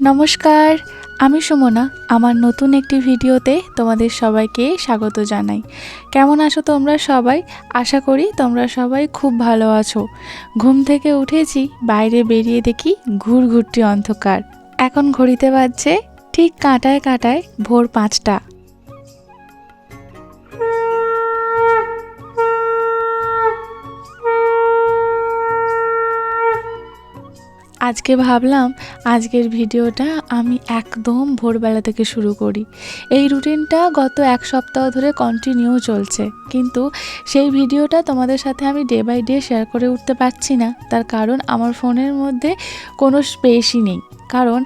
নমস্কার, আমি সুমনা। আমার নতুন একটি ভিডিওতে তোমাদের সবাইকে স্বাগত জানাই। কেমন আছো তোমরা সবাই? আশা করি তোমরা সবাই খুব ভালো আছো। ঘুম থেকে উঠেছি, বাইরে বেরিয়ে দেখি ঘুরঘুরটি অন্ধকার। এখন ঘড়িতে বাজছে ঠিক কাঁটায় কাঁটায় ভোর 5টা। আজকে ভাবলাম আজকের ভিডিওটা আমি একদম ভোরবেলা থেকে শুরু করি। এই রুটিনটা গত এক সপ্তাহ ধরে কন্টিনিউ চলছে, কিন্তু সেই ভিডিওটা তোমাদের সাথে আমি ডে বাই ডে শেয়ার করে উঠতে পারছি না। তার কারণ আমার ফোনের মধ্যে কোনো স্পেসই নেই। কারণ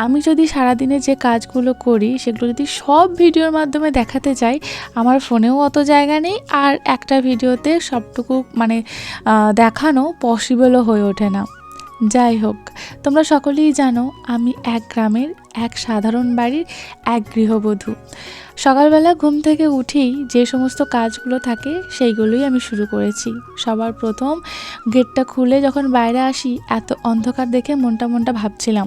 আমি যদি সারাদিনে যে কাজগুলো করি সেগুলো যদি সব ভিডিওর মাধ্যমে দেখাতে চাই, আমার ফোনেও অত জায়গা নেই, আর একটা ভিডিওতে সবটুকু দেখানো পসিবলও হয়ে ওঠে না। যাই হোক, তোমরা সকলেই জানো আমি এক গ্রামের এক সাধারণ বাড়ির এক গৃহবধূ। সকালবেলা ঘুম থেকে উঠেই যে সমস্ত কাজগুলো থাকে সেইগুলোই আমি শুরু করেছি। সবার প্রথম গেটটা খুলে যখন বাইরে আসি, এত অন্ধকার দেখে মনটা ভাবছিলাম,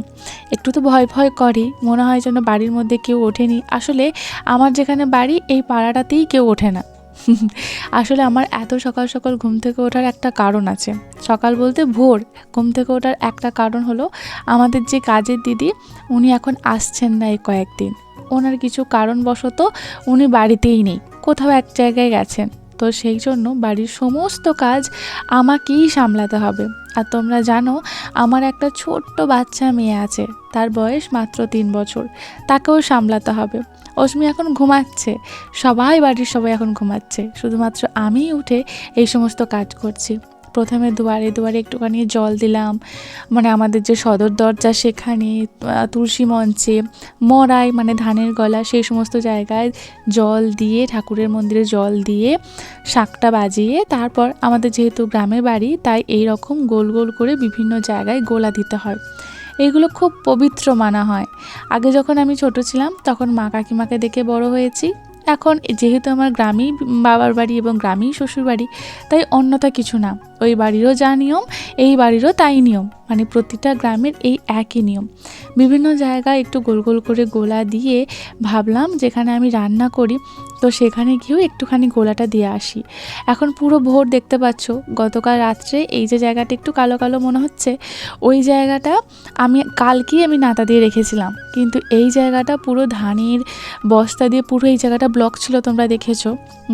একটু তো ভয় ভয় করে, মনে হয় যেন বাড়ির মধ্যে কেউ ওঠেনি। আসলে আমার যেখানে বাড়ি এই পাড়াটাতেই কেউ ওঠে না। আসলে আমার এত সকাল সকাল ঘুম থেকে ওঠার একটা কারণ আছে। সকাল বলতে ভোর ঘুম থেকে ওঠার একটা কারণ হলো, আমাদের যে কাজের দিদি উনি এখন আসছেন না এই কয়েকদিন। ওনার কিছু কারণবশত উনি বাড়িতেই নেই, কোথাও এক জায়গায় গেছেন। তো সেই জন্য বাড়ির সমস্ত কাজ আমাকেই সামলাতে হবে। আর তোমরা জানো আমার একটা ছোট্ট বাচ্চা মেয়ে আছে, তার বয়স মাত্র 3 বছর, তাকেও সামলাতে হবে। অস্মি এখন ঘুমাচ্ছে, বাড়ির সবাই এখন ঘুমাচ্ছে, শুধুমাত্র আমিই উঠে এই সমস্ত কাজ করছি। প্রথমে দুয়ারে দুয়ারে একটুখানি জল দিলাম, আমাদের যে সদর দরজা সেখানে, তুলসী মঞ্চে, মরাই ধানের গলা, সেই সমস্ত জায়গায় জল দিয়ে, ঠাকুরের মন্দিরে জল দিয়ে, শাঁখটা বাজিয়ে, তারপর আমাদের যেহেতু গ্রামে বাড়ি তাই এই রকম গোল গোল করে বিভিন্ন জায়গায় গোলা দিতে হয়। এইগুলো খুব পবিত্র মানা হয়। আগে যখন আমি ছোট ছিলাম তখন মা কাকিমাকে দেখে বড় হয়েছি। এখন যেহেতু আমার গ্রামেই বাবার বাড়ি এবং গ্রামেই শ্বশুর বাড়ি, তাই অন্যথা কিছু না। ওই বাড়িরও যা নিয়ম এই বাড়িরও তাই নিয়ম, প্রতিটা গ্রামের এই একই নিয়ম। বিভিন্ন জায়গায় একটু গোল গোল করে গোলা দিয়ে ভাবলাম যেখানে আমি রান্না করি তো সেখানে গিয়েও একটুখানি গোলাটা দিয়ে আসি। এখন পুরো ভোর দেখতে পাচ্ছ, গতকাল রাত্রে এই যে জায়গাটা একটু কালো কালো মনে হচ্ছে, ওই জায়গাটা কালকেই আমি নাতা দিয়ে রেখেছিলাম, কিন্তু এই জায়গাটা পুরো ধানের বস্তা দিয়ে পুরো এই জায়গাটা ব্লক ছিল, তোমরা দেখেছো।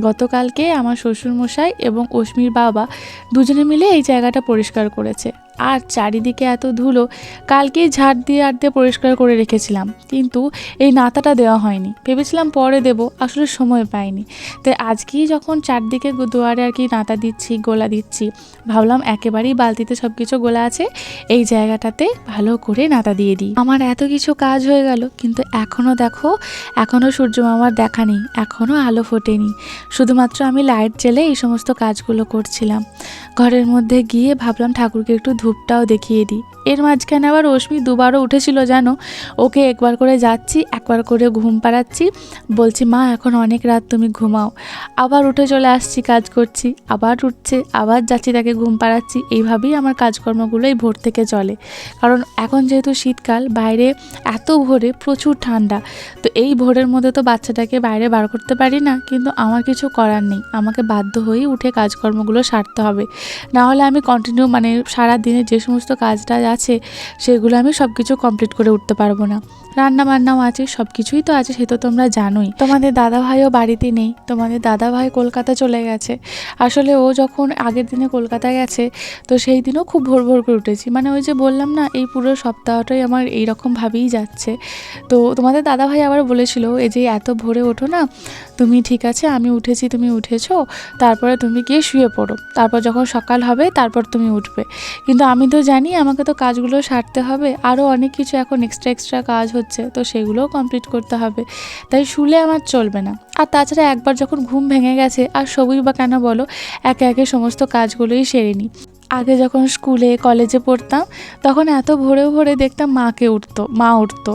গতকালকে আমার শ্বশুরমশাই এবং অস্মির বাবা দুজনে মিলে এই জায়গাটা পরিষ্কার করেছে। আর চারিদিকে এত ধুলো, কালকেই ঝাড় দিয়ে পরিষ্কার করে রেখেছিলাম, কিন্তু এই নাতাটা দেওয়া হয়নি। ভেবেছিলাম পরে দেব, আসলে সময় পাইনি। তাই আজকেই যখন চারদিকে দুয়ারে নাতা দিচ্ছি, গোলা দিচ্ছি, ভাবলাম একেবারেই বালতিতে সব কিছু গোলা আছে, এই জায়গাটাতে ভালো করে নাতা দিয়ে দিই। আমার এত কিছু কাজ হয়ে গেল, কিন্তু এখনও সূর্য মামার দেখা নেই, এখনও আলো ফোটেনি। শুধুমাত্র আমি লাইট জ্বেলে এই সমস্ত কাজগুলো করছিলাম। ঘরের মধ্যে গিয়ে ভাবলাম ঠাকুরকে একটু ধূপটাও দেখিয়ে দিই। এর মাঝখানে আবার অস্মি দুবারও উঠেছিল জানো। ওকে একবার করে যাচ্ছি, একবার করে ঘুম পাড়াচ্ছি, বলছি মা এখন অনেক রাত, তুমি ঘুমাও। আবার উঠে চলে আসছি, কাজ করছি, আবার উঠছে, আবার যাচ্ছি, তাকে ঘুম পাড়াচ্ছি। এইভাবেই আমার কাজকর্মগুলো এই ভোর থেকে চলে। কারণ এখন যেহেতু শীতকাল, বাইরে এত ভোরে প্রচুর ঠান্ডা, তো এই ভোরের মধ্যে তো বাচ্চাটাকে বাইরে বার করতে পারি না, কিন্তু আমার কিছু করার নেই, আমাকে বাধ্য হয়েই উঠে কাজকর্মগুলো সারতে হবে। না হলে আমি কন্টিনিউ সারা দিনে যে সমস্ত কাজটা আছে সেগুলো আমি সব কিছু কমপ্লিট করে উঠতে পারবো না। রান্না বান্নাও আছে, সব কিছুই তো আছে, সে তো তোমরা জানোই। তোমাদের দাদাভাইও বাড়িতে নেই, তোমাদের দাদাভাই কলকাতা চলে গেছে। আসলে ও যখন আগের দিনে কলকাতায় গেছে, তো সেই দিনও খুব ভোর ভোর করে উঠেছি। ওই যে বললাম না, এই পুরো সপ্তাহটাই আমার এইরকমভাবেই যাচ্ছে। তো তোমাদের দাদাভাই আবার বলেছিল, এই যে এত ভোরে ওঠো না তুমি, ঠিক আছে আমি উঠেছি, তুমি উঠেছো, তারপরে তুমি গিয়ে শুয়ে পড়ো, তারপর যখন সকাল হবে তারপর তুমি উঠবে। কিন্তু আমি তো জানি আমাকে তো কাজগুলো সারতে হবে, আরও অনেক কিছু এখন এক্সট্রা কাজ হচ্ছে, তো সেগুলোও কমপ্লিট করতে হবে। তাই শুলে আমার চলবে না। আর তাছাড়া একবার যখন ঘুম ভেঙে গেছে আর সবই বা কেন বলো, একে একে সমস্ত কাজগুলোই সেরে নিই। আগে যখন স্কুলে কলেজে পড়তাম তখন এত ভোরে ভোরে দেখতাম মা উঠতো,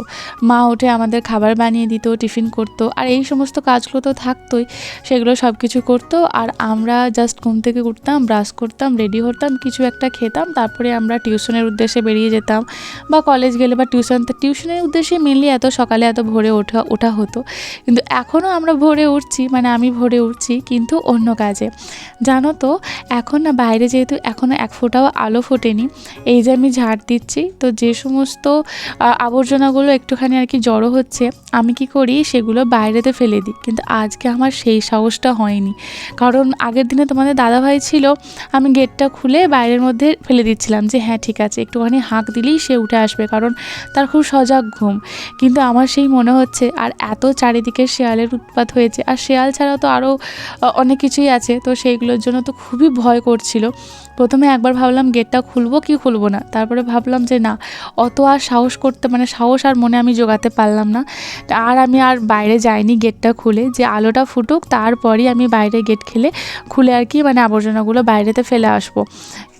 মা উঠে আমাদের খাবার বানিয়ে দিত, টিফিন করতো, আর এই সমস্ত কাজগুলো তো থাকতোই, সেগুলো সব কিছু করতো। আর আমরা জাস্ট ঘুম থেকে উঠতাম, ব্রাশ করতাম, রেডি হতাম, কিছু একটা খেতাম, তারপরে আমরা টিউশনের উদ্দেশ্যে বেরিয়ে যেতাম, বা কলেজ গেলে বা টিউশনের উদ্দেশ্যে মেনলি এত সকালে এত ভোরে ওঠা হতো। কিন্তু এখনও আমরা ভোরে উঠছি, মানে আমি ভোরে উঠছি, কিন্তু অন্য কাজে। জানো তো, এখন না বাইরে যেহেতু এখনও এক ফোঁটাও আলো ফোটেনি, এই যে আমি ঝাড় দিচ্ছি, তো যে সমস্ত আবর্জনাগুলো একটুখানি আর কি জড়ো হচ্ছে, আমি কি করি সেগুলো বাইরেতে ফেলে দিই। কিন্তু আজকে আমার সেই সাহসটা হয়নি, কারণ আগের দিনে তোমাদের দাদাভাই ছিল, আমি গেটটা খুলে বাইরের মধ্যে ফেলে দিচ্ছিলাম যে হ্যাঁ ঠিক আছে, একটুখানি হাঁক দিলেই সে উঠে আসবে, কারণ তার খুব সজাগ ঘুম। কিন্তু আমার সেই মনে হচ্ছে, আর এত চারিদিকে শেয়ালের উৎপাত হয়েছে, আর শেয়াল ছাড়া তো আরও অনেক কিছুই আছে, তো সেইগুলোর জন্য তো খুবই ভয় করছিল। প্রথমে একবার ভাবলাম গেটটা খুলবো কি খুলবো না, তারপরে ভাবলাম যে না, অত আর সাহস আর মনে আমি জোগাতে পারলাম না। আর আমি আর বাইরে যাইনি গেটটা খুলে, যে আলোটা ফুটুক তারপরই আমি বাইরে গেট খুলে আর কি মানে আবর্জনাগুলো বাইরেতে ফেলে আসবো।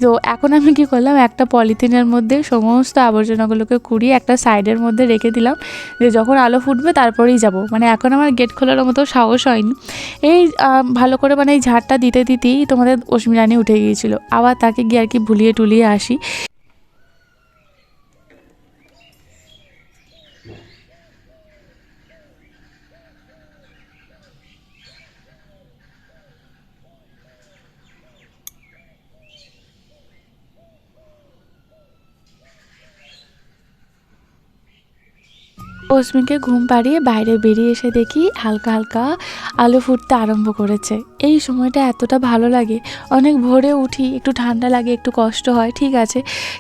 তো এখন আমি কি করলাম, একটা পলিথিনের মধ্যে সমস্ত আবর্জনাগুলোকে কুড়িয়ে একটা সাইডের মধ্যে রেখে দিলাম, যে যখন আলো ফুটবে তারপরেই যাব। মানে এখন আমার গেট খোলার মতো সাহস হয়নি। এই ভালো করে মানে এই ঝাড়টা দিতেই তোমাদের অশ্মি রানী উঠে গিয়েছিল, আবার তাকে গিয়ে আর কি ভুলিয়ে টুলিয়ে আসি। অস্মিকে ঘুম পাড়িয়ে বাইরে বেরিয়ে এসে দেখি হালকা হালকা আলো ফুটতে আরম্ভ করেছে। এই সময়টা এতটা ভালো লাগে, অনেক ভোরে উঠি, একটু ঠান্ডা লাগে, একটু কষ্ট হয়, ঠিক আছে,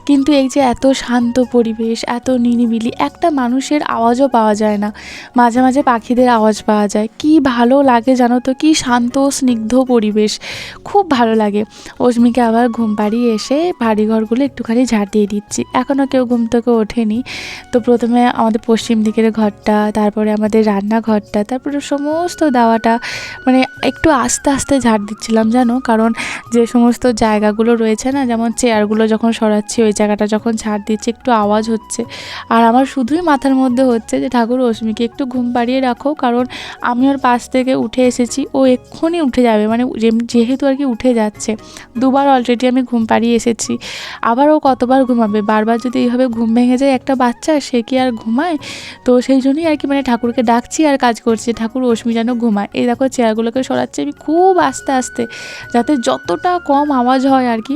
কিন্তু এই যে এত শান্ত পরিবেশ, এত নিরিবিলি, একটা মানুষের আওয়াজও পাওয়া যায় না, মাঝে মাঝে পাখিদের আওয়াজ পাওয়া যায়, কি ভালো লাগে জানো তো, কি শান্ত স্নিগ্ধ পরিবেশ, খুব ভালো লাগে। অস্মিকে আবার ঘুম পাড়িয়ে এসে বাড়ি ঘরগুলো একটুখানি ঝাড় দিয়ে দিচ্ছি, এখনও কেউ ঘুম থেকে ওঠেনি। তো প্রথমে আমাদের পশ্চিম দিকের ঘরটা, তারপরে আমাদের রান্নাঘরটা, তারপরে সমস্ত দাওয়াটা মানে একটু আস্তে আস্তে ঝাড় দিচ্ছিলাম জানো, কারণ যে সমস্ত জায়গাগুলো রয়েছে না, যেমন চেয়ারগুলো যখন সরাচ্ছি ওই জায়গাটা যখন ঝাড় দিচ্ছি একটু আওয়াজ হচ্ছে। আর আমার শুধুই মাথার মধ্যে হচ্ছে যে ঠাকুর অস্মিকে একটু ঘুম পাড়িয়ে রাখো, কারণ আমি ওর পাশ থেকে উঠে এসেছি, ও এক্ষুনি উঠে যাবে, মানে যেহেতু আর কি উঠে যাচ্ছে, দুবার অলরেডি আমি ঘুম পাড়িয়ে এসেছি, আবার ও কতবার ঘুমাবে, বারবার যদি এইভাবে ঘুম ভেঙে যায় একটা বাচ্চা, সে কি আর ঘুমায়? তো সেই জন্যই আর কি মানে ঠাকুরকে ডাকছি আর কাজ করছি, ঠাকুর অস্মি যেন ঘুমায়। এই দেখো চেয়ারগুলোকে সরাচ্ছি আমি খুব আস্তে আস্তে, যাতে যতটা কম আওয়াজ হয় আর কি,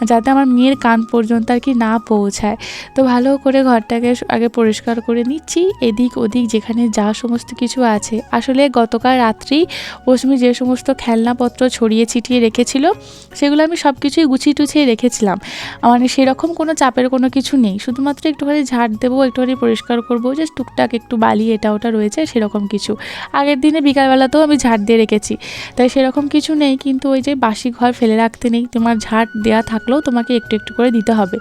যাতে আমার মেয়ের কান পর্যন্ত আর কি না পৌঁছায়। তো ভালো করে ঘরটাকে আগে পরিষ্কার করে নিচ্ছি, এদিক ওদিক যেখানে যা সমস্ত কিছু আছে। আসলে গতকাল রাত্রেই অস্মি যে সমস্ত খেলনাপত্র ছড়িয়ে ছিটিয়ে রেখেছিল, সেগুলো আমি সব কিছুই গুছিয়ে টুছিয়ে রেখেছিলাম, মানে সেরকম কোনো চাপের কোনো কিছু নেই, শুধুমাত্র একটুখানি ঝাড় দেবো, একটুখানি পরিষ্কার করবো, যে টুকটাক একটু বালি এটা ওটা রয়েছে সেরকম কিছু। আগের দিনে বিকালবেলাতেও আমি ঝাড় দিয়ে রেখেছি, তাই সেরকম কিছু নেই। কিন্তু ওই যে বাসি ঘর ফেলে রাখতে নেই, তোমার ঝাড় দেওয়া থাকলেও তোমাকে একটু একটু করে দিতে হবে,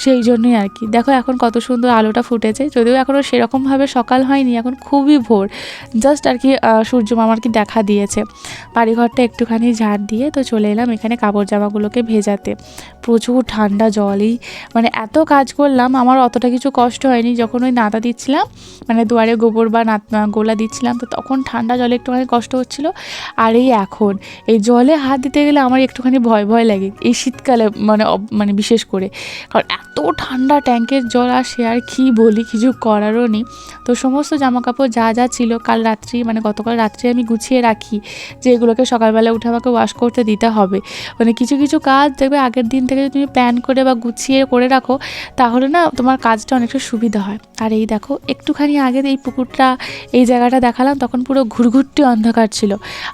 সেই জন্যই আর কি। দেখো এখন কত সুন্দর আলোটা ফুটেছে, যদিও এখনও সেরকমভাবে সকাল হয়নি, এখন খুবই ভোর, জাস্ট আর কি সূর্য মামার কি দেখা দিয়েছে। বাড়িঘরটা একটুখানি ঝাড় দিয়ে তো চলে এলাম এখানে কাপড় জামাগুলোকে ভেজাতে। প্রচুর ঠান্ডা জলই, মানে এত কাজ করলাম, আমার অতটা কিছু কষ্ট হয়নি। যখন ওই নাতা দিচ্ছিলাম, মানে দুয়ারে গোবর বা গোলা দিচ্ছিলাম, তো তখন ঠান্ডা জলে একটুখানি কষ্ট হচ্ছিল। আর এই এখন এই জলে হাত দিতে গেলে আমার একটুখানি ভয় ভয় লাগে, এই শীতকালে মানে বিশেষ করে, কারণ এত ঠান্ডা ট্যাঙ্কের জল, আর সে আর কী বলি, কিছু করারও নেই। তো সমস্ত জামাকাপড় যা যা ছিল গতকাল রাত্রি আমি গুছিয়ে রাখি, যে এগুলোকে সকালবেলা উঠে আমাকে ওয়াশ করতে দিতে হবে। মানে কিছু কিছু কাজ দেখবে আগের দিন থেকে তুমি প্ল্যান করে বা গুছিয়ে করে রাখো, তাহলে না তোমার কাজটা অনেকটা সুবিধা হয়। আর এই দেখো একটুখানি আগে এই পুকুরটা, এই জায়গাটা দেখালাম, তখন পুরো ঘুরঘুরটি অন্ধকার ছিল,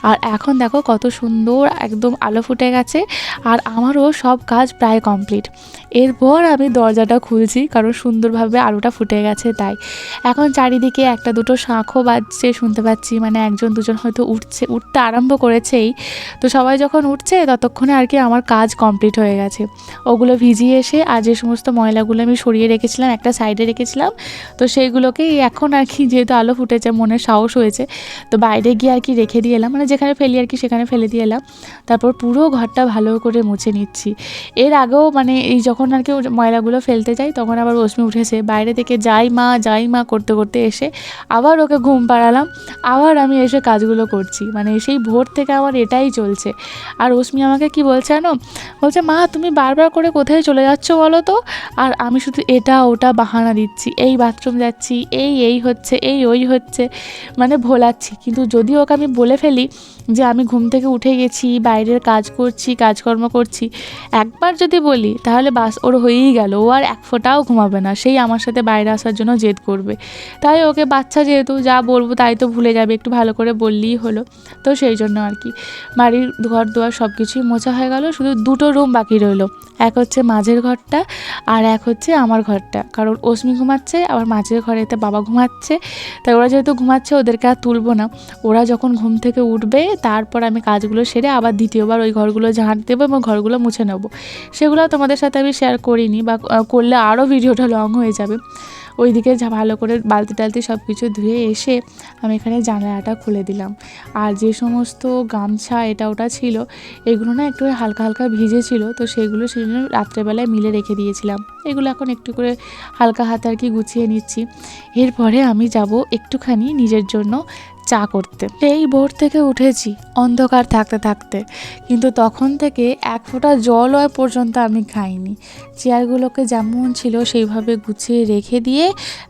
আর এখন দেখো কত সুন্দর একদম আলো ফুটে গেছে, আর আমারও সব কাজ প্রায় কমপ্লিট। এরপর আমি দরজাটা খুলছি, কারণ সুন্দরভাবে আলোটা ফুটে গেছে তাই। এখন চারিদিকে একটা দুটো শাঁখও বাজছে শুনতে পাচ্ছি, মানে একজন দুজন হয়তো উঠতে আরম্ভ করেছেই। তো সবাই যখন উঠছে ততক্ষণে আর কি আমার কাজ কমপ্লিট হয়ে গেছে। ওগুলো ভিজিয়ে এসে আর যে সমস্ত ময়লাগুলো আমি সরিয়ে রেখেছিলাম একটা সাইডে রেখেছিলাম, তো সেইগুলোকে এই এখন আর কি যেহেতু আলো ফুটেছে, মনের সাহস হয়েছে, তো বাইরে গিয়ে আর কি রেখে দিয়ে এলাম, মানে যেখানে ফেলি আর কি সেখানে ফেলে দিয়ে এলাম। তারপর পুরো ঘরটা ভালো করে মুছে নিচ্ছি। এর আগেও মানে এই যখন আর কি ময়লাগুলো ফেলতে যাই তখন আবার রশ্মি উঠেছে বাইরে থেকে, যাই মা করতে করতে এসে আবার ওকে ঘুম পাড়ালাম, আবার আমি এসে কাজগুলো করছি। মানে সেই ভোর থেকে আমার এটাই চলছে। আর রশ্মি আমাকে কি বলছে জানো, বলছে মা তুমি বারবার করে কোথায় চলে যাচ্ছ বলো তো। আর আমি শুধু এটা ওটা বাহানা দিচ্ছি, এই বাথরুম যাচ্ছি, এই হচ্ছে, ওই হচ্ছে, মানে ভোলাচ্ছি। কিন্তু যদি ওকে আমি বলে ফেলি যে আমি ঘুম থেকে উঠে গেছি, বাইরের কাজ করছি, কাজকর্ম করছি, একবার যদি বলি তাহলে বাস ওর হয়েই গেল, ও আর এক ফোঁটাও ঘুমাবে না, সেই আমার সাথে বাইরে আসার জন্য জেদ করবে। তাই ওকে বাচ্চা যেহেতু যা বলবো তাই তো ভুলে যাবে, একটু ভালো করে বললেই হলো। তো সেই জন্য আর কি বাড়ির ঘর দুয়ার সব কিছুই মোছা হয়ে গেল, শুধু দুটো রুম বাকি রইলো। এক হচ্ছে মাঝের ঘরটা আর এক হচ্ছে আমার ঘরটা, কারণ অস্মি ঘুমাচ্ছে, আবার মাঝের ঘরেতে বাবা ঘুমাচ্ছে। তাই ওরা যেহেতু ঘুমাচ্ছে ওদেরকে আর তুলবো না, ওরা যখন ঘুম থেকে উঠবে তারপর আমি কাজগুলো সেরে আবার দ্বিতীয়বার ওই ঘরগুলো ঝাঁট দেবো এবং ঘরগুলো মুছে নেবো। সেগুলো তোমাদের সাথে আমি শেয়ার করিনি, বা করলে আরও ভিডিওটা লং হয়ে যাবে। ওইদিকে ভালো করে বালতি টালতি সব কিছু ধুয়ে এসে আমি এখানে জানালাটা খুলে দিলাম। আর যে সমস্ত গামছা এটা ওটা ছিল এগুলো না একটু হালকা হালকা ভিজে ছিল, তো সেগুলো রাত্রেবেলায় মিলে রেখে দিয়েছিলাম। এগুলো এখন একটু করে হালকা হাতে আর কি গুছিয়ে নিচ্ছি। এরপরে আমি যাব একটুখানি নিজের জন্য চা করতে। এই ভোর থেকে উঠেছি অন্ধকার থাকতে থাকতে, কিন্তু তখন থেকে এক ফোঁটা জল হওয়া পর্যন্ত আমি খাইনি। চেয়ারগুলোকে যেমন ছিল সেইভাবে গুছিয়ে রেখে দিয়ে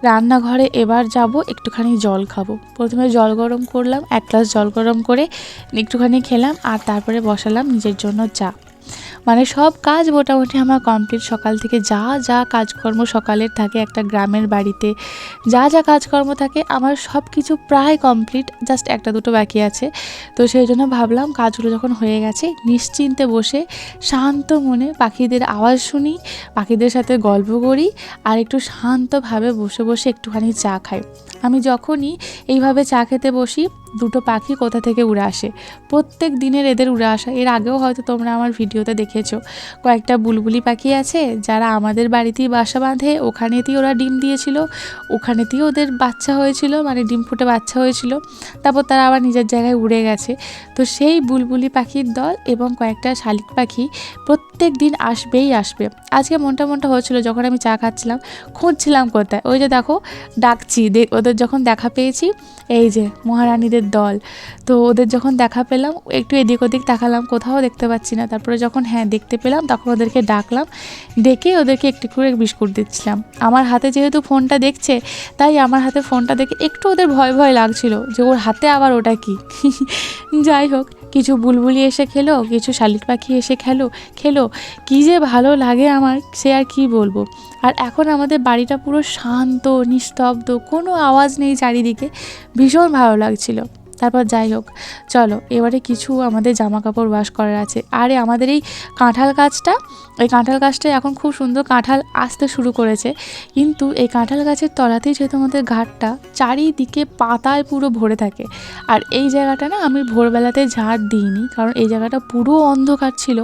রান্নাঘরে এবার যাব একটুখানি জল খাবো। প্রথমে জল গরম করলাম, 1 গ্লাস জল গরম করে একটুখানি খেলাম, আর তারপরে বসালাম নিজের জন্য চা। মানে সব কাজ মোটামুটি আমার কমপ্লিট। সকাল থেকে যা যা কাজকর্ম সকালের থাকে একটা গ্রামের বাড়িতে, যা যা কাজকর্ম থাকে আমার সব কিছু প্রায় কমপ্লিট, জাস্ট একটা দুটো বাকি আছে। তো সেই জন্য ভাবলাম কাজগুলো যখন হয়ে গেছে নিশ্চিন্তে বসে শান্ত মনে পাখিদের আওয়াজ শুনি, পাখিদের সাথে গল্প করি, আর একটু শান্তভাবে বসে বসে একটুখানি চা খাই। আমি যখনই এইভাবে চা খেতে বসি দুটো পাখি কোথা থেকে উড়ে আসে, প্রত্যেক দিনের এদের উড়ে আসা। এর আগেও হয়তো তোমরা আমার ভিডিওতে দেখেছো, কয়েকটা বুলবুলি পাখি আছে যারা আমাদের বাড়িতেই বাসা বাঁধে, ওখানেতেই ওরা ডিম দিয়েছিল, ওখানেতেই ওদের বাচ্চা হয়েছিল, মানে ডিম ফুটে বাচ্চা হয়েছিল, তারপর তারা আবার নিজের জায়গায় উড়ে গেছে। তো সেই বুলবুলি পাখির দল এবং কয়েকটা শালিক পাখি প্রত্যেক দিন আসবেই আসবে। আজকে মনটা হচ্ছিলো যখন আমি চা খাচ্ছিলাম, খুঁজছিলাম কোথায়, ওই যে দেখো ডাকছি, ওদের যখন দেখা পেয়েছি, এই যে মহারানীদের দল, তো ওদের যখন দেখা পেলাম একটু এদিক ওদিক তাকালাম, কোথাও দেখতে পাচ্ছি না। তারপরে যখন দেখতে পেলাম তখন ওদেরকে ডাকলাম, ডেকে ওদেরকে একটু করে বিস্কুট দিচ্ছিলাম। আমার হাতে যেহেতু ফোনটা দেখছে, তাই আমার হাতে ফোনটা দেখে একটু ওদের ভয় ভয় লাগছিল যে ওর হাতে আবার ওটা কি। যাই হোক, কিছু বুলবুলি এসে খেলো, কিছু শালিক পাখি এসে খেলো, কী যে ভালো লাগে আমার, সে আর কি বলবো। আর এখন আমাদের বাড়িটা পুরো শান্ত নিস্তব্ধ, কোনো আওয়াজ নেই চারিদিকে, ভীষণ ভালো লাগছিল। তারপর যাই হোক, চলো এবারে কিছু আমাদের জামা কাপড় ওয়াশ করার আছে। আরে আমাদের এই কাঁঠাল গাছটা এখন খুব সুন্দর কাঁঠাল আসতে শুরু করেছে, কিন্তু এই কাঁঠাল গাছের তলাতেই যেহেতু আমাদের ঘাটটা চারিদিকে পাতায় পুরো ভরে থাকে। আর এই জায়গাটা না আমি ভোরবেলাতে ঝাড় দিইনি, কারণ এই জায়গাটা পুরো অন্ধকার ছিল,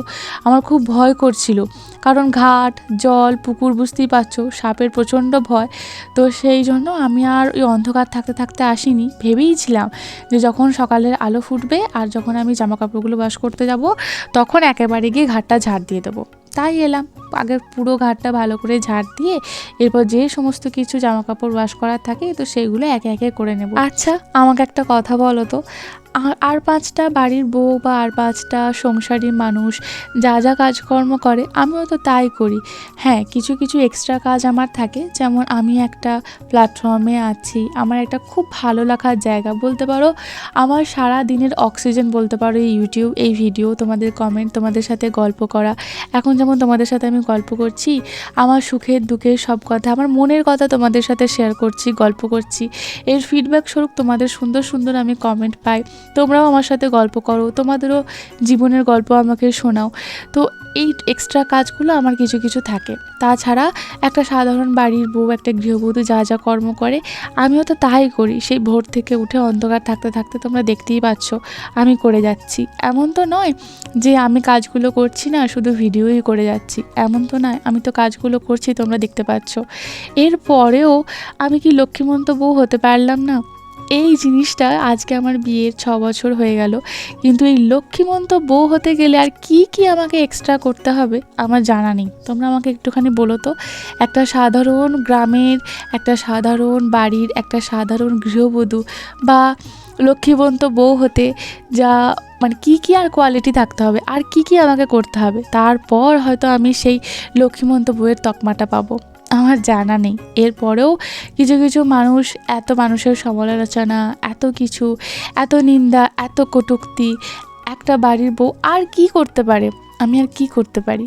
আমার খুব ভয় করছিল, কারণ ঘাট জল পুকুর বুঝতেই পারছো, সাপের প্রচণ্ড ভয়। তো সেই জন্য আমি আর ওই অন্ধকার থাকতে থাকতে আসিনি, ভেবেইছিলাম যে যখন সকালের আলো ফুটবে আর যখন আমি জামা কাপড়গুলো ওয়াশ করতে যাব তখন একেবারে গিয়ে ঘাটটা ঝাড় দিয়ে দেবো। তাই এলাম, আগে পুরো ঘাটটা ভালো করে ঝাড় দিয়ে এরপর যে সমস্ত কিছু জামা কাপড় ওয়াশ করার থাকে তো সেইগুলো একে একে করে নেব। আচ্ছা আমাকে একটা কথা বলো তো, আর 5টা বাড়ির বউ বা আর 5টা সংসারী মানুষ যা যা কাজকর্ম করে আমিও তো তাই করি। হ্যাঁ, কিছু কিছু এক্সট্রা কাজ আমার থাকে, যেমন আমি একটা প্ল্যাটফর্মে আছি, আমার একটা খুব ভালো লাগার জায়গা বলতে পারো, আমার সারা দিনের অক্সিজেন বলতে পারো এই ইউটিউব, এই ভিডিও, তোমাদের কমেন্ট, তোমাদের সাথে গল্প করা। এখন যেমন তোমাদের সাথে আমি গল্প করছি, আমার সুখের দুঃখের সব কথা, আমার মনের কথা তোমাদের সাথে শেয়ার করছি, গল্প করছি, এর ফিডব্যাক স্বরূপ তোমাদের সুন্দর সুন্দর আমি কমেন্ট পাই, তোমরাও আমার সাথে গল্প করো, তোমাদেরও জীবনের গল্প আমাকে শোনাও। তো এই এক্সট্রা কাজগুলো আমার কিছু কিছু থাকে। তাছাড়া একটা সাধারণ বাড়ির বউ, একটা গৃহবধূ যা যা কর্ম করে আমিও তো তাই করি। সেই ভোর থেকে উঠে অন্ধকার থাকতে থাকতে তোমরা দেখতেই পাচ্ছ আমি করে যাচ্ছি। এমন তো নয় যে আমি কাজগুলো করছি না, শুধু ভিডিওই করে যাচ্ছি, এমন তো নয়। আমি তো কাজগুলো করছি, তোমরা দেখতে পাচ্ছ। এরপরেও আমি কি লক্ষ্মীমন্ত বউ হতে পারলাম না? এই জিনিসটা আজকে আমার বিয়ের 6 বছর হয়ে গেল, কিন্তু এই লক্ষ্মীমন্ত বউ হতে গেলে আর কি কি আমাকে এক্সট্রা করতে হবে আমার জানা নেই। তোমরা আমাকে একটুখানি বলো তো, একটা সাধারণ গ্রামের, একটা সাধারণ বাড়ির, একটা সাধারণ গৃহবধূ বা লক্ষ্মীবন্ত বউ হতে যা মানে কি কি আর কোয়ালিটি থাকতে হবে, আর কি কি আমাকে করতে হবে, তারপর হয়তো আমি সেই লক্ষ্মীমন্ত বউয়ের তকমাটা পাবো, আমার জানা নেই। এরপরেও কিছু কিছু মানুষ, এত মানুষের সমালোচনা, এত কিছু, এত নিন্দা, এত কটূক্তি, একটা বাড়ির বউ আর কি করতে পারে? আমি আর কি করতে পারি?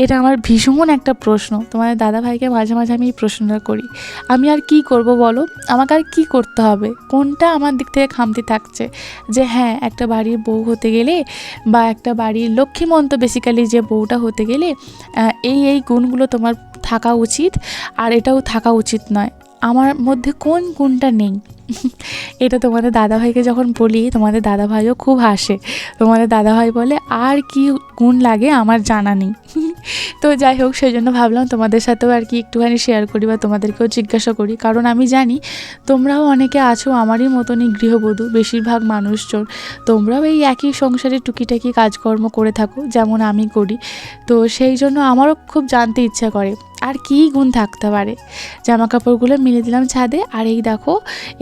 এটা আমার ভীষণ একটা প্রশ্ন। তোমাদের দাদাভাইকে মাঝে মাঝে আমি এই প্রশ্নটা করি, আমি আর কি করব বলো? আমাকে আর কি করতে হবে? কোনটা আমার দিক থেকে খামতি থাকছে যে হ্যাঁ একটা বাড়ির বউ হতে গেলে বা একটা বাড়ির লক্ষ্মীমন্ত বেসিক্যালি যে বউটা হতে গেলে এই গুণগুলো তোমার থাকা উচিত, আর এটাও থাকা উচিত নয়। আমার মধ্যে কোন গুণটা নেই? এটা তোমাদের দাদাভাইকে যখন বলি, তোমাদের দাদাভাইও খুব হাসে। তোমাদের দাদাভাই বলে আর কি গুণ লাগে আমার জানা নেই। তো যাই হোক, সেই জন্য ভাবলাম তোমাদের সাথেও আর কি একটুখানি শেয়ার করি বা তোমাদেরকেও জিজ্ঞাসা করি, কারণ আমি জানি তোমরাও অনেকে আছো আমারই মতনই গৃহবধূ, বেশিরভাগ মানুষজন তোমরাও এই একই সংসারে টুকিটাকি কাজকর্ম করে থাকো যেমন আমি করি। তো সেই জন্য আমারও খুব জানতে ইচ্ছা করে আর কী গুণ থাকতে পারে। জামা কাপড়গুলো মিলে দিলাম ছাদে, আর এই দেখো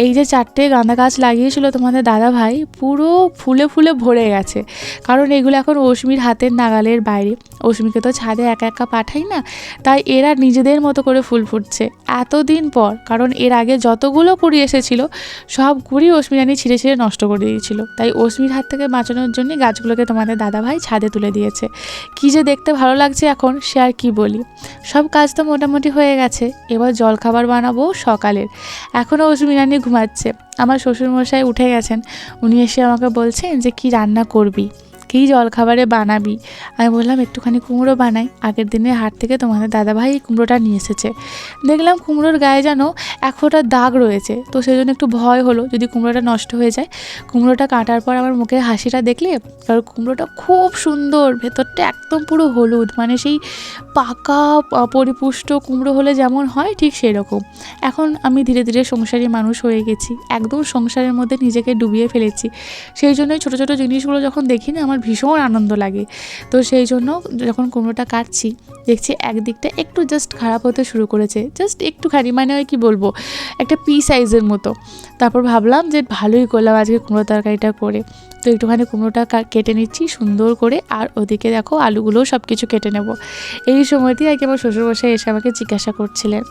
এই যে 4টে গাঁদা গাছ লাগিয়েছিল তোমাদের দাদাভাই, পুরো ফুলে ফুলে ভরে গেছে। কারণ এগুলো এখন অশ্মির হাতের নাগালের বাইরে, অশ্মিকে তো ছাদে একা একা পাঠাই না, তাই এরা নিজেদের মতো করে ফুল ফুটছে এতদিন পর। কারণ এর আগে যতগুলো কুড়ি এসেছিল সব কুড়ি অশ্মি রানী ছিঁড়ে ছিঁড়ে নষ্ট করে দিয়েছিল, তাই অশ্মির হাত থেকে বাঁচানোর জন্য গাছগুলোকে তোমাদের দাদাভাই ছাদে তুলে দিয়েছে। কী যে দেখতে ভালো লাগছে এখন, সে আর কি বলি। সব কাজ তো মোটামুটি হয়ে গেছে, এবার জলখাবার বানাবো সকালের। এখনও অশ্মি রানী ঘুমাচ্ছে। আমার শ্বশুরমশাই উঠে গেছেন, উনি এসে আমাকে বলছেন যে কি রান্না করবি, কী জলখাবারে বানাবি। আমি বললাম একটুখানি কুমড়ো বানাই, আগের দিনের হাট থেকে তোমাদের দাদাভাই এই কুমড়োটা নিয়ে এসেছে। দেখলাম কুমড়োর গায়ে যেন এক ফোঁটা দাগ রয়েছে, তো সেই জন্য একটু ভয় হলো যদি কুমড়োটা নষ্ট হয়ে যায়। কুমড়োটা কাটার পর আমার মুখে হাসিটা দেখলে, কারণ কুমড়োটা খুব সুন্দর, ভেতরটা একদম পুরো হলুদ, মানে সেই পাকা পরিপুষ্ট কুমড়ো হলে যেমন হয় ঠিক সেই রকম। এখন আমি ধীরে ধীরে সংসারী মানুষ হয়ে গেছি, একদম সংসারের মধ্যে নিজেকে ডুবিয়ে ফেলেছি। সেই জন্যই ছোটো ছোটো জিনিসগুলো যখন দেখি না আমার ভীষণ আনন্দ লাগে। তো সেই জন্য যখন কুমড়োটা কাটছি দেখছি একদিকটা একটু জাস্ট খারাপ হতে শুরু করেছে, জাস্ট একটুখানি, মানে ওই কী বলবো, একটা পি সাইজের মতো। তারপর ভাবলাম যে ভালোই করলাম আজকে কুমড়ো তরকারিটা করে। তো একটুখানি কুমড়োটা কেটে নিচ্ছি সুন্দর করে, আর ওদিকে দেখো আলুগুলোও সব কিছু কেটে নেব। এই সময়তেই আর কি আমার শ্বশুরমশাই এসে আমাকে জিজ্ঞাসা করছিলেন।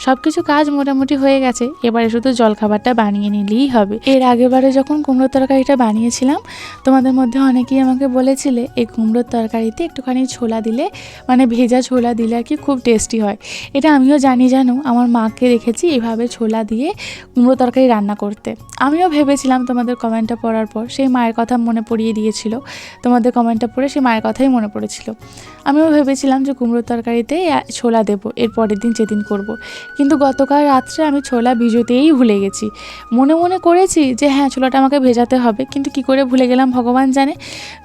সব কিছু কাজ মোটামুটি হয়ে গেছে, এবারে শুধু জলখাবারটা বানিয়ে নিলেই হবে। এর আগেবারে যখন কুমড়োর তরকারিটা বানিয়েছিলাম, তোমাদের মধ্যে অনেকেই আমাকে বলেছিলে এই কুমড়োর তরকারিতে একটুখানি ছোলা দিলে, মানে ভেজা ছোলা দিলে আর কি খুব টেস্টি হয়। এটা আমিও জানি, জানো আমার মাকে দেখেছি এভাবে ছোলা দিয়ে কুমড়ো তরকারি রান্না করতে। আমিও ভেবেছিলাম তোমাদের কমেন্টটা পড়ার পর, সেই মায়ের কথা মনে পড়িয়ে দিয়েছিল। তোমাদের কমেন্টটা পড়ে সেই মায়ের কথাই মনে পড়েছিল। আমিও ভেবেছিলাম যে কুমড়োর তরকারিতে ছোলা দেবো এর পরের দিন যেদিন করব। কিন্তু গতকাল রাত্রে আমি ছোলা ভিজোতেই ভুলে গেছি। মনে মনে করেছি যে হ্যাঁ ছোলাটা আমাকে ভেজাতে হবে, কিন্তু কি করে ভুলে গেলাম ভগবান জানে।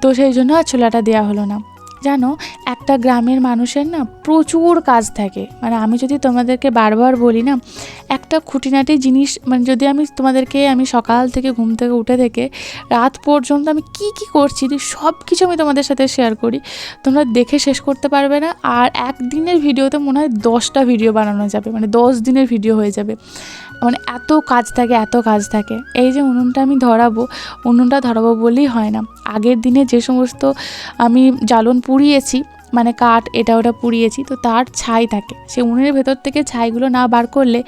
তো সেই জন্য আর ছোলাটা দেওয়া হলো না। জানো একটা গ্রামের মানুষের না প্রচুর কাজ থাকে, মানে আমি যদি তোমাদেরকে বারবার বলি না, একটা খুঁটিনাটি জিনিস, মানে যদি আমি সকাল থেকে ঘুম থেকে উঠে থেকে রাত পর্যন্ত আমি কি কি করছি সব কিছু আমি তোমাদের সাথে শেয়ার করি, তোমরা দেখে শেষ করতে পারবে না। আর একদিনের ভিডিওতে মনে হয় 10টা ভিডিও বানানো যাবে, মানে 10 দিনের ভিডিও হয়ে যাবে, মানে এত কাজ থাকে এত কাজ থাকে। এই যে উনুনটা ধরাবো বলেই হয় না। আগের দিনে যে সমস্ত আমি জ্বালন পুড়িয়েছি, মানে কাঠ এটা ওটা পুড়িয়েছি, তো তার ছাই থাকে, সেই উনুনের ভেতর থেকে ছাইগুলো না বার করলে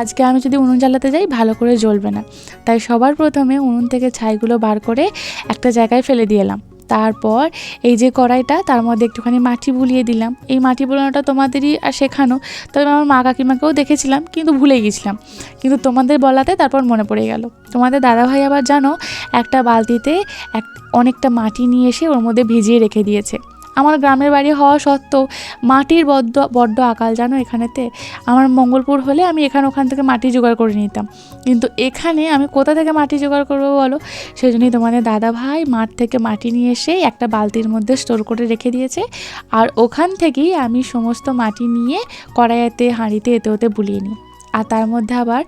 আজকে আমি যদি উনুন জ্বালাতে যাই ভালো করে জ্বলবে না। তাই সবার প্রথমে উনুন থেকে ছাইগুলো বার করে একটা জায়গায় ফেলে দিয়ে এলাম। তারপর এই যে কড়াইটা, তার মধ্যে একটুখানি মাটি বুলিয়ে দিলাম। এই মাটি বোলানোটা তোমাদেরই শেখানো, তবে আমার মা কাকিমাকেও দেখেছিলাম কিন্তু ভুলে গেছিলাম, কিন্তু তোমাদের বলাতে তারপর মনে পড়ে গেল। তোমাদের দাদাভাই আবার জানো একটা বালতিতে অনেকটা মাটি নিয়ে এসে ওর মধ্যে ভিজিয়ে রেখে দিয়েছে। আমার গ্রামের বাড়ি হওয়া সত্ত্বেও মাটির বড্ড আকাল জানো এখানেতে। আমার মঙ্গলপুর হলে আমি ওখান থেকে মাটি জোগাড় করে নিতাম, কিন্তু এখানে আমি কোথা থেকে মাটি জোগাড় করবো বলো? সেই জন্যই তোমাদের দাদা ভাই মাঠ থেকে মাটি নিয়ে এসে একটা বালতির মধ্যে স্টোর করে রেখে দিয়েছে, আর ওখান থেকেই আমি সমস্ত মাটি নিয়ে কড়াইতে হাঁড়িতে এতে ওতে বুলিয়ে নিই। আর তার মধ্যে আবার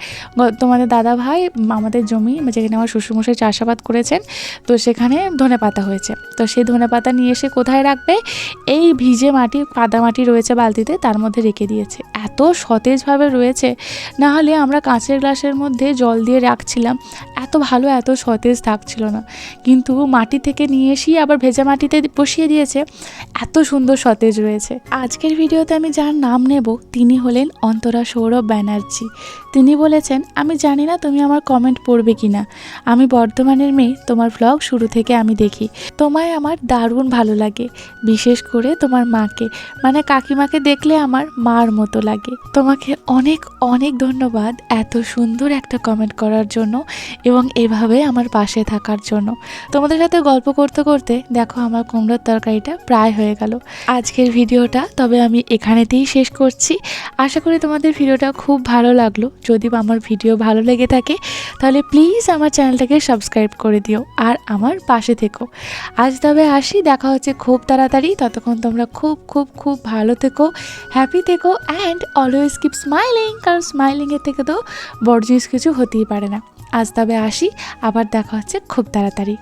তোমাদের দাদা ভাই আমাদের জমি যেখানে আমার শ্বশুরমশাই চাষাবাদ করেছেন, তো সেখানে ধনেপাতা হয়েছে, তো সেই ধনেপাতা নিয়ে এসে কোথায় রাখবে? এই ভিজে মাটি, কাদা মাটি রয়েছে বালতিতে, তার মধ্যে রেখে দিয়েছে। এত সতেজভাবে রয়েছে, না হলে আমরা কাঁচের গ্লাসের মধ্যে জল দিয়ে রাখছিলাম, এত ভালো এত সতেজ থাকছিল না, কিন্তু মাটি থেকে নিয়ে এসেই আবার ভেজা মাটিতে বসিয়ে দিয়েছে, এত সুন্দর সতেজ রয়েছে। আজকের ভিডিওতে আমি যার নাম নেব তিনি হলেন অন্তরা সৌরভ ব্যানার্জি। তিনি বলেছেন, আমি জানি না তুমি আমার কমেন্ট পড়বে কিনা, আমি বর্ধমানের মেয়ে, তোমার ভ্লগ শুরু থেকে আমি দেখি, তোমায় আমার দারুণ ভালো লাগে, বিশেষ করে তোমার মাকে, মানে কাকিমাকে দেখলে আমার মার মতো লাগে। তোমাকে অনেক অনেক ধন্যবাদ এত সুন্দর একটা কমেন্ট করার জন্য এবং এভাবে আমার পাশে থাকার জন্য। তোমাদের সাথে গল্প করতে করতে দেখো আমার কুমড়োর তরকারিটা প্রায় হয়ে গেল। আজকের ভিডিওটা তবে আমি এখানেতেই শেষ করছি। আশা করি তোমাদের ভিডিওটা খুব ভালো লাগলো। যদি আমার ভিডিও ভালো লেগে থাকে তাহলে প্লিজ আমার চ্যানেলটাকে সাবস্ক্রাইব করে দিও আর আমার পাশে থেকো। আজ তবে আসি, দেখা হচ্ছে খুব তাড়াতাড়ি। ততক্ষণ তোমরা খুব খুব খুব ভালো থেকো, হ্যাপি থেকো অ্যান্ড অলওয়েজ কিপ স্মাইলিং, কারণ স্মাইলিংয়ের থেকে তো বড় জিনিস কিছু হতেই পারে না। আজ তবে আসি, আবার দেখা হচ্ছে খুব তাড়াতাড়ি।